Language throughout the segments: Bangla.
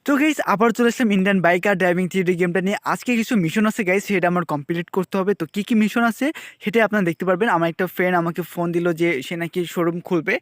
তো গাইস আবার চলে আসলাম ইন্ডিয়ান বাইকার ড্রাইভিং থ্রিডি গেমটা নিয়ে। আজকে কিছু মিশন আছে গাইস, সেটা আমার কমপ্লিট করতে হবে। তো কি কি মিশন আছে সেটাই আপনারা দেখতে পারবেন। আমার একটা ফ্রেন্ড আমাকে ফোন দিল যে সে নাকি শোরুম খুলবে,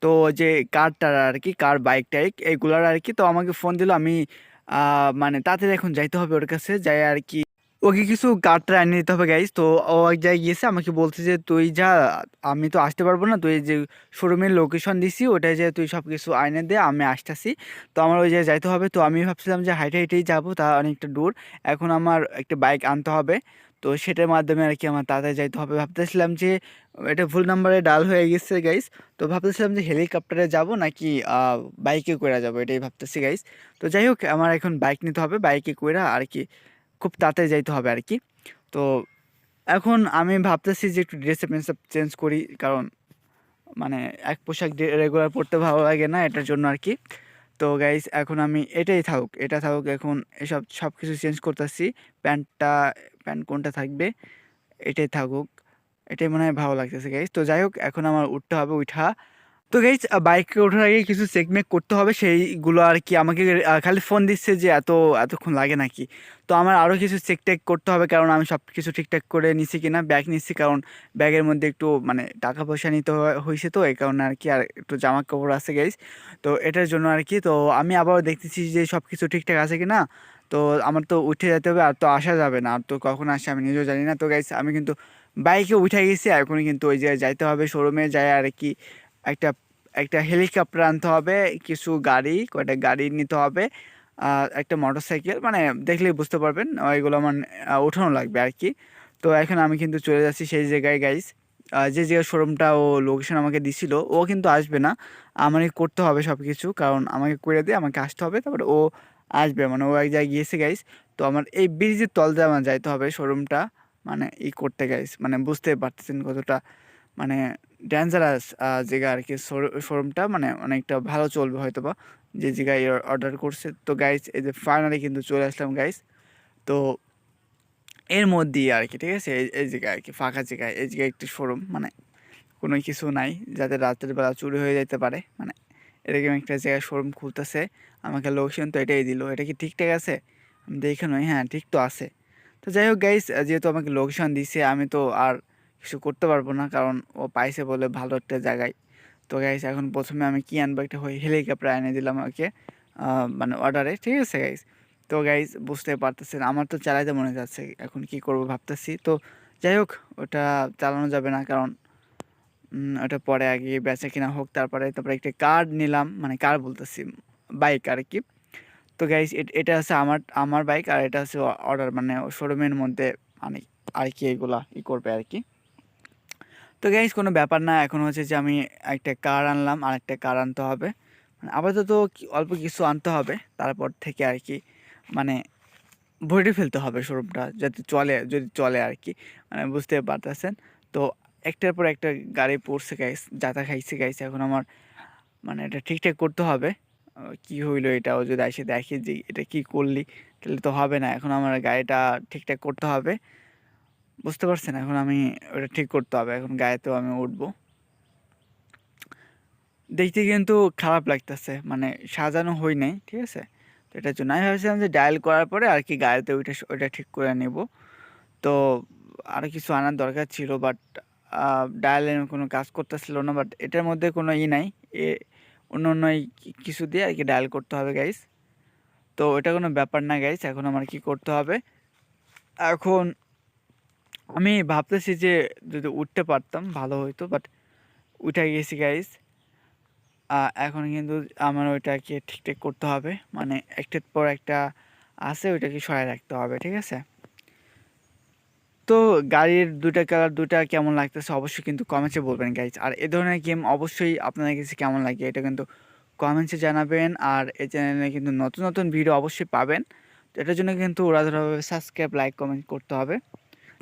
তো যে কারটার আর কি, কার বাইক টাইক এগুলার আর কি। তো আমাকে ফোন দিল, আমি মানে তাড়াতাড়ি এখন যাইতে হবে ওর কাছে, যাই আর কি ওকে কিছু কার্ডটা এনে দিতে হবে গাইজ। তো ও এক জায়গায় গিয়েছে, আমাকে বলছে যে তুই যা, আমি তো আসতে পারবো না, তুই যে শোরুমের লোকেশন দিছি ওটাই যে তুই সব কিছু আইনে দে, আমি আসতেছি। তো আমার ওই জায়গায় যাইতে হবে। তো আমি ভাবছিলাম যে হাইটে হাইটেই যাবো, তা অনেকটা দূর। এখন আমার একটা বাইক আনতে হবে, তো সেটার মাধ্যমে আর কি আমার তাড়াতাড়ি যাইতে হবে। ভাবতেছিলাম যে এটা ভুল নাম্বারে ডাল হয়ে গেছে গাইজ। তো ভাবতেছিলাম যে হেলিকপ্টারে যাব নাকি বাইকে করে যাব, এটাই ভাবতেছি গাইজ। তো যাই হোক, আমার এখন বাইক নিতে হবে, বাইকে করে আর কি খুব তাড়াতাড়ি যাইতে হবে আর কি। তো এখন আমি ভাবতেছি যে একটু ড্রেস আপ চেঞ্জ করি, কারণ মানে এক পোশাক রেগুলার পরতে ভালো লাগে না, এটার জন্য আর কি। তো গাইস এখন আমি এটাই থাকুক, এটা থাকুক এখন, এসব সব কিছু চেঞ্জ করতেছি। প্যান্টটা, প্যান্ট কোনটা থাকবে, এটাই থাকুক, এটাই মনে হয় ভালো লাগতেছে গাইস। তো যাই হোক, এখন আমার উঠতে হবে, উঠা। তো গাইজ বাইকে ওঠার আগে কিছু চেকমেক করতে হবে, সেইগুলো আর কি আমাকে খালি ফোন দিচ্ছে যে এতক্ষণ লাগে নাকি। তো আমার আরও কিছু চেক টেক করতে হবে, কারণ আমি সব কিছু ঠিকঠাক করে নিছি কিনা। ব্যাগ নিচ্ছি, কারণ ব্যাগের মধ্যে একটু মানে টাকা পয়সা নিতে হয়েছে, তো এই কারণে আর কি, আর একটু জামা কাপড় আছে গাইজ। তো এটার জন্য আর কি, তো আমি আবারও দেখতেছি যে সব কিছু ঠিকঠাক আছে কিনা। তো আমার তো উঠে যেতে হবে, আর তো আসা যাবে না, আর তো কখন আসে আমি নিজেও জানি না। তো গাইজ আমি কিন্তু বাইকে উঠে গেছি, এখন কিন্তু ওই জায়গায় যাইতে হবে, শোরুমে যায় আর কি। একটা একটা হেলিকপ্টার আনতে হবে, কিছু গাড়ি, কয়টা গাড়ি নিতে হবে, একটা মোটরসাইকেল, মানে দেখলেই বুঝতে পারবেন ওইগুলো আমার ওঠানো লাগবে আর কি। তো এখন আমি কিন্তু চলে যাচ্ছি সেই জায়গায় গাইস, যে জায়গায় শোরুমটা ও লোকেশন আমাকে দিছিল। ও কিন্তু আসবে না, আমাকে করতে হবে সব কিছু, কারণ আমাকে করে দিয়ে আমাকে আসতে হবে, তারপরে ও আসবে, মানে ও এক জায়গায় গিয়েছে গাইস। তো আমার এই ব্রিজের তল দিয়ে আমার যাইতে হবে শোরুমটা, মানে করতে গাইস, মানে বুঝতে পারতেছেন কতটা মানে ডেঞ্জারাস জায়গা আর কি। শোরুমটা মানে অনেকটা ভালো চলবে হয়তো বা, যে জায়গায় অর্ডার করছে। তো গাইস এই যে ফাইনালি কিন্তু চলে আসলাম গাইস। তো এর মধ্যেই আর কি, ঠিক আছে, এই জায়গায় আর কি ফাঁকা জায়গায়, এই জায়গায় একটি শোরুম, মানে কোনো কিছু নাই যাতে রাতের বেলা চুরি হয়ে যেতে পারে, মানে এরকম একটা জায়গায় শোরুম খুলতেছে। আমাকে লোকেশন তো এটাই দিল, এটা কি ঠিকঠাক আছে? আমি দেখে নই, হ্যাঁ ঠিক তো আছে। তো যাই হোক গাইস, যেহেতু আমাকে লোকেশন দিছে, আমি তো আর কিছু করতে পারবো না, কারণ ও পাইছে বলে ভালো একটা জায়গায়। তো গাইস এখন প্রথমে আমি কি আনবো, একটা হেলিকপ্টার এনে দিলাম ওকে, মানে অর্ডারে, ঠিক আছে গাইস। তো গাইস বুঝতে পারতেছেন, আমার তো চালাইতে মনে যাচ্ছে, এখন কি করব ভাবতেছি। তো যাই হোক, ওটা চালানো যাবে না, কারণ ওটা পরে আগে বেচা কিনা হোক, তারপরে একটা কার্ড নিলাম, মানে কার বলতেছি, বাইক আর কি। তো গাইস এটা হচ্ছে আমার বাইক, আর এটা হচ্ছে অর্ডার, মানে শোরুমের মধ্যে মানে আর কি এগুলা করবে আর কি। তো গাইস কোনো ব্যাপার না, এখন হচ্ছে যে আমি একটা কার আনলাম, আর একটা কার আনতে হবে, মানে আপাতত অল্প কিছু আনতে হবে, তারপর থেকে আর কি মানে ভরে ফেলতে হবে শোরুমটা, যাতে চলে, যদি চলে আর কি, মানে বুঝতে পারতেছেন। তো একটার পর একটা গাড়ি পড়ছে গাইস, যাতা খাইছে গাইস। এখন আমার মানে এটা ঠিকঠাক করতে হবে। কি হইলো এটাও যদি এসে দেখে যে এটা কি করলি, তাহলে তো হবে না। এখন আমার গাড়িটা ঠিকঠাক করতে হবে, বুঝতে পারছেন? এখন আমি ওটা ঠিক করতে হবে, এখন গাড়িতেও আমি উঠবো। দেখতে কিন্তু খারাপ লাগতেছে, মানে সাজানো হই নাই, ঠিক আছে। তো এটার জন্য আমি ভাবছিলাম যে ডায়াল করার পরে আর কি গাড়িতে ওইটা ঠিক করে নেব। তো আরও কিছু আনার দরকার ছিল, বাট ডায়ালের কোনো কাজ করতেছিল না। বাট এটার মধ্যে কোনো নাই, এ অন্য অন্য কিছু দিয়ে আর কি ডায়াল করতে হবে গাইস। তো এটা কোনো ব্যাপার না গাইস, এখন আমার কি করতে হবে, এখন আমি ভাবতেছি যে যদি উঠতে পারতাম ভালো হইতো, বাট উঠে গেছি গাইস। এখন কিন্তু আমার ওইটাকে ঠিকঠাক করতে হবে, মানে একটার পর একটা আছে, ওইটাকে সরায় রাখতে হবে, ঠিক আছে। তো গাড়ির দুইটা কালার দুইটা কেমন লাগতেছে অবশ্যই কিন্তু কমেন্টসে বলবেন গাইজ। আর এ ধরনের গেম অবশ্যই আপনাদের কাছে কেমন লাগে এটা কিন্তু কমেন্টসে জানাবেন। আর এই চ্যানেলে কিন্তু নতুন নতুন ভিডিও অবশ্যই পাবেন। তো এটার জন্য কিন্তু উড়াধুরাভাবে সাবস্ক্রাইব, লাইক, কমেন্ট করতে হবে,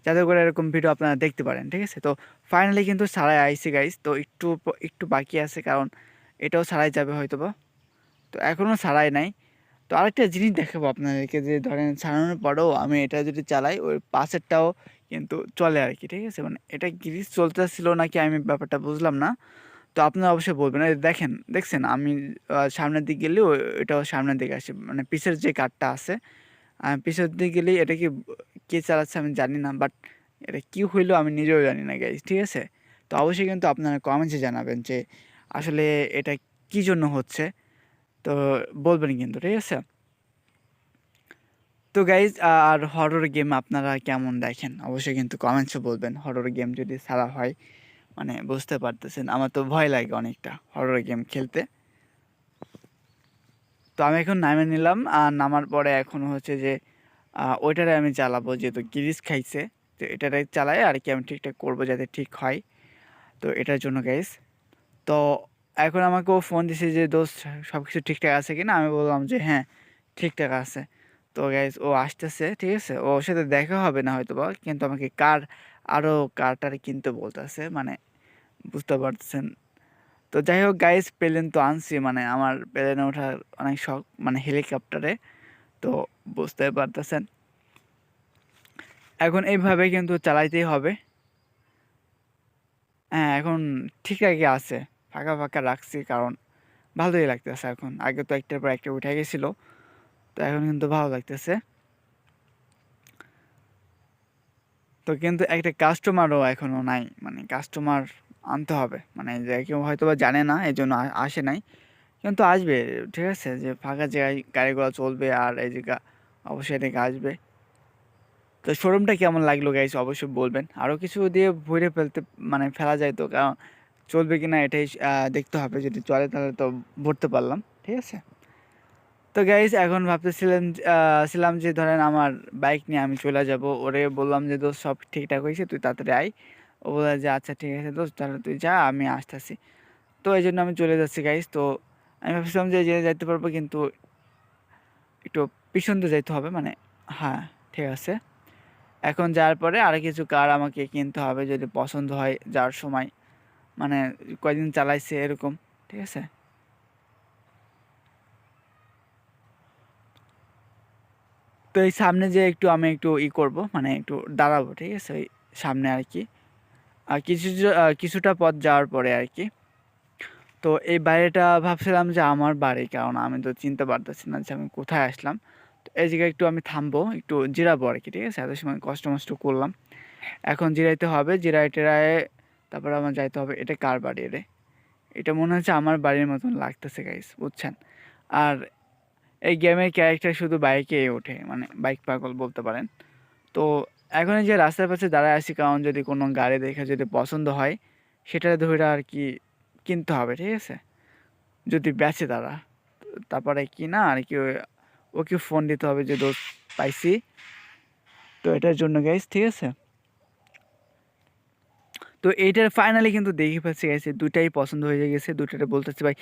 যাতে করে এরকম ভিডিও আপনারা দেখতে পারেন, ঠিক আছে। তো ফাইনালি কিন্তু সারাই আইসি গাইজ। তো একটু একটু বাকি আছে, কারণ এটাও সারাই যাবে হয়তোবা। তো এখনও সারাই নাই। তো আরেকটা জিনিস দেখাবো আপনাদেরকে, যে ধরেন ছাড়ানোর পরেও আমি এটা যদি চালাই, ওই পাশেরটাও কিন্তু চলে আর কি, ঠিক আছে। মানে এটা গ্রিজ চলতেছিল নাকি, আমি ব্যাপারটা বুঝলাম না। তো আপনারা অবশ্যই বলবেন। এই দেখছেন আমি সামনের দিকে গেলেও এটাও সামনের দিকে আসে। মানে পিছের যে কারটা আছে, পিছের দিকে গেলেই এটা কি কে চালাচ্ছে আমি জানি না। বাট এটা কি হইলো আমি নিজেও জানি না গাইস, ঠিক আছে? তো অবশ্যই কিন্তু আপনারা কমেন্টসে জানাবেন যে আসলে এটা কি জন্য হচ্ছে? তো বলবেন কিন্তু, ঠিক আছে? তো গাইজ আর হরর গেম আপনারা কেমন দেখেন? অবশ্যই কিন্তু কমেন্টসে বলবেন। হরর গেম যদি ছাড়া হয়, মানে বুঝতে পারতেছেন আমার তো ভয় লাগে অনেকটা হরর গেম খেলতে। তো আমি এখন নামে নিলাম, আর নামার পরে এখন হচ্ছে যে ওইটারে আমি চালাবো, যেহেতু গ্লিচ খাইছে। তো এটারে চালাই আর কি আমি ঠিকঠাক করবো যাতে ঠিক হয়। তো এটার জন্য গাইজ, তো এখন আমাকে ও ফোন দিছে যে দোস্ত সব কিছু ঠিকঠাক আছে কিনা। আমি বললাম যে হ্যাঁ ঠিকঠাক আছে। তো গাইজ ও আসতেছে, ঠিক আছে? ওর সাথে দেখা হবে না হয়তো বা, কিন্তু আমাকে আরও কারটার কিনতে বলতেছে, মানে বুঝতে পারতেছেন। তো যাই হোক গাইজ, প্লেন তো আনছি, মানে আমার প্লেনে ওঠার অনেক শখ, মানে হেলিকপ্টারে। তো বুঝতে পারতেছেন, এখন এইভাবে কিন্তু চালাইতেই হবে। হ্যাঁ এখন ঠিকঠাকই আছে, ফাঁকা ফাঁকা রাখছি কারণ ভালোই লাগতেছে এখন। আগে তো একটার পর একটা উঠে গেছিলো, তো এখন কিন্তু ভালো লাগতেছে। তো কিন্তু একটা কাস্টমারও এখনও নাই, মানে কাস্টমার আনতে হবে, মানে যে কেউ হয়তো বা জানে না এই জন্য আসে নাই, কিন্তু আসবে, ঠিক আছে? যে ফাঁকা জায়গায় গাড়িগুলো চলবে আর এই জায়গা অবশ্যই এদিকে আসবে। তো শোরুমটা কেমন লাগলো গাইস অবশ্যই বলবেন। আরও কিছু দিয়ে ভরে ফেলতে, মানে ফেলা যায় তো, কারণ চলবে কিনা এটাই দেখতে হবে। যদি চলে তাহলে তো ভরতে পারলাম, ঠিক আছে? তো গাইস এখন ভাবতেছিলাম ছিলাম যে ধরেন আমার বাইক নিয়ে আমি চলে যাব, ওরে বললাম যে দোস্ত সব ঠিকঠাক হয়েছে, তুই তাড়াতাড়ি আয়। ও বলে যে আচ্ছা ঠিক আছে দোস্ত, তাহলে তুই যা, আমি আসতেছি। তো এই জন্য আমি চলে যাচ্ছি গাইস। তো আমি ভাবছিলাম যে যাইতে পারবো, কিন্তু একটু পিছন দিয়ে যাইতে হবে, মানে হ্যাঁ ঠিক আছে। এখন যাওয়ার পরে আরও কিছু কার আমাকে কিনতে হবে যদি পছন্দ হয় যাওয়ার সময়, মানে কয়দিন চালাইছে এরকম, ঠিক আছে? তো এই সামনে যে একটু আমি একটু করব, মানে একটু দাঁড়াবো, ঠিক আছে? ওই সামনে আর কি, আর কিছুটা পথ যাওয়ার পরে আর কি। তো এই বাড়িটা ভাবছিলাম যে আমার বাড়ি, কারণ আমি তো চিনতে পারতেছি না যে আমি কোথায় আসলাম। তো এই জায়গায় একটু আমি থামবো, একটু জিরাবো আর কি, ঠিক আছে? এত সময় কষ্ট মষ্ট করলাম, এখন জিরাইতে হবে। জিরায় টিরায় তারপর আমার যাইতে হবে। এটা কার বাড়ি রে? এটা মনে হচ্ছে আমার বাড়ির মতন লাগতেছে গাইস, বুঝছেন? আর এই গেমের ক্যারেক্টার শুধু বাইকেই ওঠে, মানে বাইক পাগল বলতে পারেন। তো এখন এই যে রাস্তার পাশে দাঁড়ায় আছি, কারণ যদি কোনো গাড়ি দেখে যদি পছন্দ হয় সেটা ধরে আর কি কিনতে হবে, ঠিক আছে? যদি বেচে তারা, তারপরে কি না আর কি ওকে ফোন দিতে হবে যে দোস্ত পাইছি। তো এটার জন্য গাইস, ঠিক আছে? তো এইটার ফাইনালি কিন্তু দেখে ফেলছি গেছে, দুটাই পছন্দ হয়ে গেছে। দুটারে বলতেছে ভাই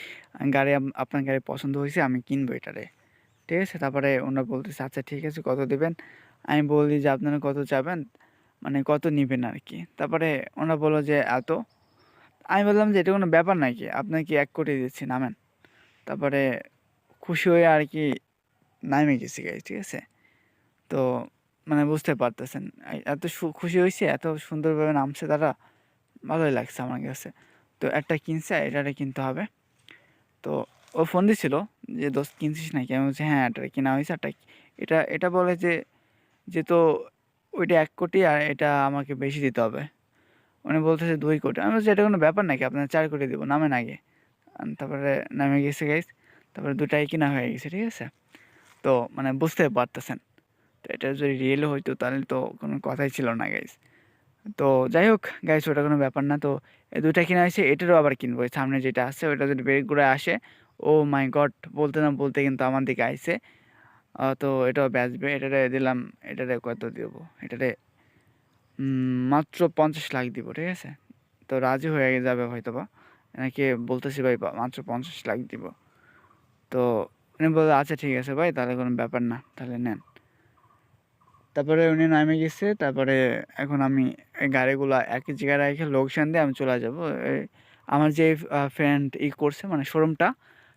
গাড়ি আপনার গাড়ি পছন্দ হয়েছে, আমি কিনবো এটারে, ঠিক আছে? তারপরে ওনারা বলতেছে আচ্ছা ঠিক আছে কত দেবেন। আমি বলি যে আপনারা কত চাবেন, মানে কত নিবেন আর কি। তারপরে ওনারা বললো যে এত। আমি বললাম যে এটা কোনো ব্যাপার নাকি, আপনাকে 1 কোটি দিচ্ছি, নামেন। তারপরে খুশি হয়ে আর কি নামে গেছি গাইস, ঠিক আছে? তো মানে বুঝতে পারতেছেন, এত খুশি হয়েছে, এত সুন্দরভাবে নামছে তারা, ভালোই লাগছে আমার কাছে। তো একটা কিনছে, এটারে কিনতে হবে। তো ও ফোন দিছিল যে দোস্ত কিনছিস নাকি? আমি বলছি হ্যাঁ এটা কেনা হয়েছে। এটা এটা বলে যে তো ওইটা 1 কোটি আর এটা আমাকে বেশি দিতে হবে। উনি বলতেছে 2 কোটি। আমি বলছি এটা কোনো ব্যাপার নাকি, আপনার 4 কোটি দেবো, নামেন আগে। তারপরে নামে গেছে গাইস। তারপরে দুটাই কিনা হয়ে গেছে, ঠিক আছে? তো মানে বুঝতে পারতেছেন, তো এটা যদি রিয়েল হইতো তাহলে তো কোনো কথাই ছিল না গাইস। তো যাই হোক গাইস, ওটা কোনো ব্যাপার না। তো এই দুইটা কিনা হয়েছে, এটারও আবার কিনবো। এই সামনে যেটা আছে ওইটা যদি ব্রেক করে আসে, ও মাই গড, বলতে না বলতে কিন্তু আমার দিকে আইছে। তো এটাও বেচবে। এটারে দিলাম, এটারে কত দিব? এটারে মাত্র 50 লাখ দিব, ঠিক আছে? তো রাজি হয়ে যাবে হয়তো বা, নাকি বলতেছি ভাই মাত্র 50 লাখ দিব। তো উনি বললো আচ্ছা ঠিক আছে ভাই, তাহলে কোনো ব্যাপার না, তাহলে নেন। তারপরে উনি নামে গেছে। তারপরে এখন আমি এই গাড়িগুলো এক জায়গায় রেখে লোকেশন দিয়ে আমি চলে যাব। আমার যে ফ্রেন্ড করছে, মানে শোরুমটা,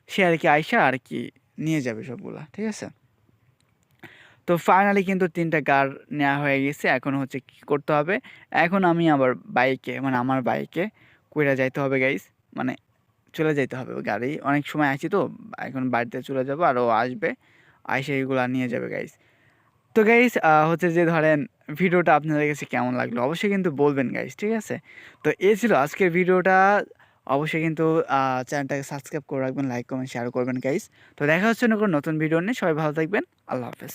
সে আর কি আইসা আর কি নিয়ে যাবে সবগুলা, ঠিক আছে? তো ফাইনালি কিন্তু 3টা কার নেওয়া হয়ে গেছে। এখন হচ্ছে কি করতে হবে, এখন আমি আবার বাইকে, মানে আমার বাইকে কইরা যাইতে হবে গাইস। মানে চলে যেতে হবে। গাড়ি অনেক সময় আছি তো, এখন বাড়িতে চলে যাবো আর ও আসবে, আইসে এগুলা নিয়ে যাবে গাইস। তো গাইস হচ্ছে যে ধরেন ভিডিওটা আপনাদের কাছে কেমন লাগলো অবশ্যই কিন্তু বলবেন গাইস, ঠিক আছে? তো এই ছিল আজকের ভিডিওটা। অবশ্যই কিন্তু চ্যানেলটাকে সাবস্ক্রাইব করে রাখবেন, লাইক কমেন্ট শেয়ার করবেন গাইস। তো দেখা হচ্ছে নতুন ভিডিও নিয়ে, সবাই ভালো থাকবেন, আল্লাহ হাফেজ।